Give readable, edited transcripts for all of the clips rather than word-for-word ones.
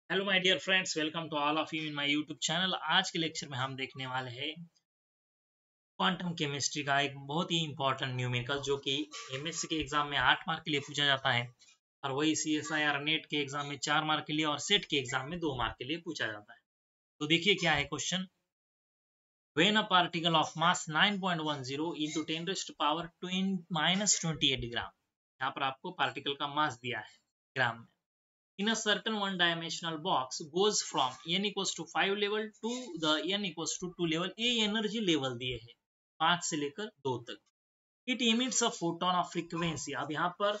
Hello my dear friends, welcome to all of you in my YouTube channel. आज के lecture में हम देखने वाले हैं क्वांटम केमिस्ट्री का एक बहुत ही इंपॉर्टेंट न्यूमेरिकल जो कि एमएससी के एग्जाम में 8 मार्क के लिए पूछा जाता है और वही सीएसआईआर नेट के एग्जाम में 4 मार्क के लिए और सेट के एग्जाम में 2 मार्क के लिए पूछा जाता है। तो देखिए क्या है question. When a particle of mass 9.10 into 10 raised to power -28 ग्राम, यहाँ पर आपको पार्टिकल का मास दिया है ग्राम में, in a certain one dimensional box goes from n equals to 5 level to the n equals to 2 level। ये एनर्जी लेवल दिए हैं 5 से लेकर 2 तक। It emits a photon of frequency। अब यहाँ पर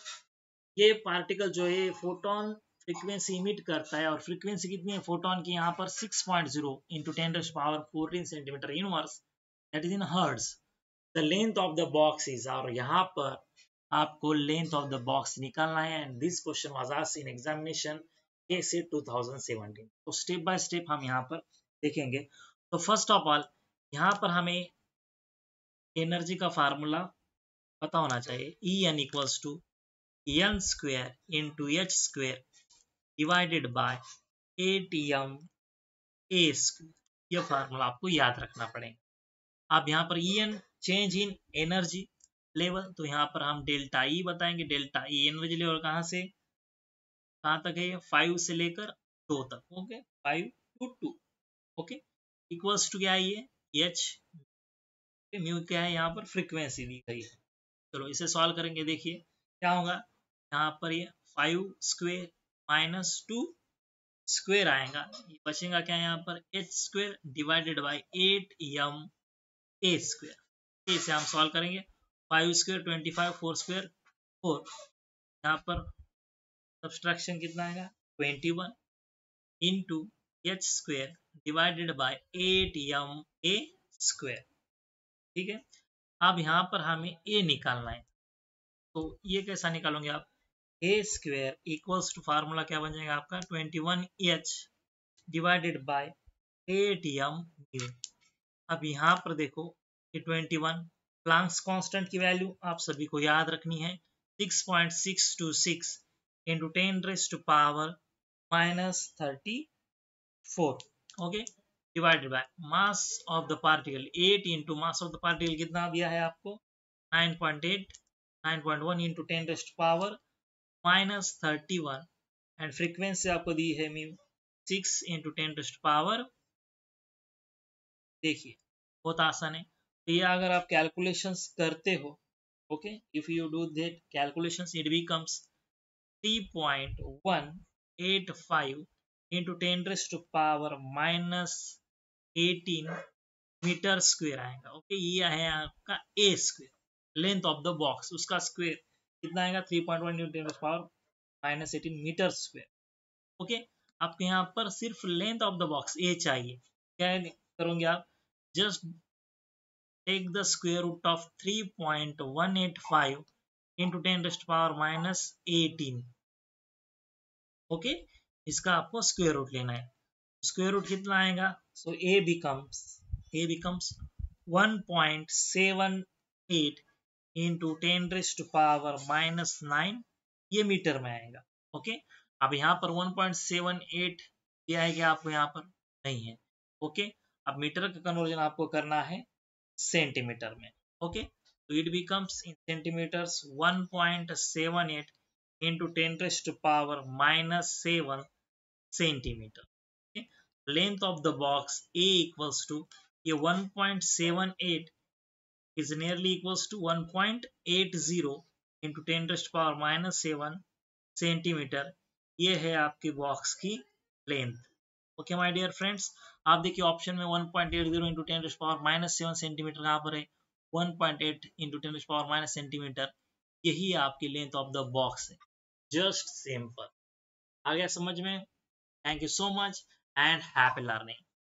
ये पार्टिकल जो है फोटोन फ्रीक्वेंसी इमिट करता है और फ्रीक्वेंसी कितनी है फोटोन की यहाँ पर 6.0 into 10 raised to power 14 centimetre inverse, that is in hertz. The length of the box is, और यहाँ पर आपको लेंथ ऑफ द बॉक्स निकालना है and this question was asked in examination से 2017। तो स्टेप बाय स्टेप हम यहाँ पर देखेंगे। तो फर्स्ट ऑफ ऑल यहाँ पर हमें एनर्जी का फार्मूला पता होना चाहिए। E n equals to n square into h square divided by 8m a square। यह फार्मूला आपको याद रखना पड़ेगा। अब यहाँ पर en change in energy level, तो यहाँ पर हम डेल्टा ई बताएंगे। डेल्टा ई एनर्जी लेवल कहाँ से कहाँ तक है, 5 से लेकर 2 तक। Okay, 5 to 2। Okay, equals to क्या है ये h, म्यू क्या है यहाँ पर फ्रीक्वेंसी दी गई है। चलो इसे सॉल्व करेंगे। देखिए क्या होगा, यहाँ पर ये 5 स्क्वेयर माइनस 2 स्क्वेयर आएगा, ये बचेगा क्या यहाँ पर h square divided by 8m a square. इसे हम सॉल्व करेंगे। 5 स्क्वेयर 25, 4 स्क्वेयर 4, यहाँ पर सब्सट्रैक्शन कितना आएगा 21 into h square divided by 8m a square. ठीक है, अब यहाँ पर हमें a निकालना है, तो ये कैसा निकालोगे आप, a square equals to formula क्या बन जाएगा आपका 21h divided by 8m mu. अब यहाँ पर देखो कि 21 प्लैंक्स कांस्टेंट की वैल्यू आप सभी को याद रखनी है 6.626 into 10 rays to power -34। Okay, divided by mass of the particle 8 into mass of the particle कितना दिया है आपको 9.8, 9.1 into 10 rays to power -31 and frequency आपको दी है mu 6 into 10 rays to power. देखिए बहुत आसान है, तो ये अगर आप कैलकुलेशंस करते हो, okay, if you do that calculations it becomes 3.185 into 10 rays to power -18 metre square आएगा। ओके, ये है आपका A square, length of the box, उसका स्क्वायर कितना आएगा 3.1 into 10 rays to power -18 metre square. Okay, आपको यहाँ पर सिर्फ length of the box A चाहिए। क्या करोगे आप, just take the square root of 3.185 into 10 raised to power -18। Okay, इसका आपको स्क्वायर रूट लेना है। स्क्वायर रूट कितना आएगा, सो ए becomes 1.78 into 10 raised to power -9, ये मीटर में आएगा। ओके, अब यहाँ पर 1.78 दिया है क्या आपको, यहाँ पर नहीं है। ओके, अब मीटर का कन्वर्जन आपको करना है सेंटीमीटर में। ओके, तो it becomes in centimetres 1.78 into 10 raised to power -7 centimetre. Length of the box A equals to ये 1.78 is nearly equals to 1.80 into 10 raised to power -7 centimetre. ये है आपके बॉक्स की length. Okay my dear friends, आप देखिए option में 1.80 into 10 rays power -7 centimetre कहाँ पर है, 1.8 इंटू 10 रेज़ पावर - सेंटीमीटर, यही आपकी लेंथ ऑफ द बॉक्स है। Just simple. आ गया समझ में? Thank you so much and happy learning.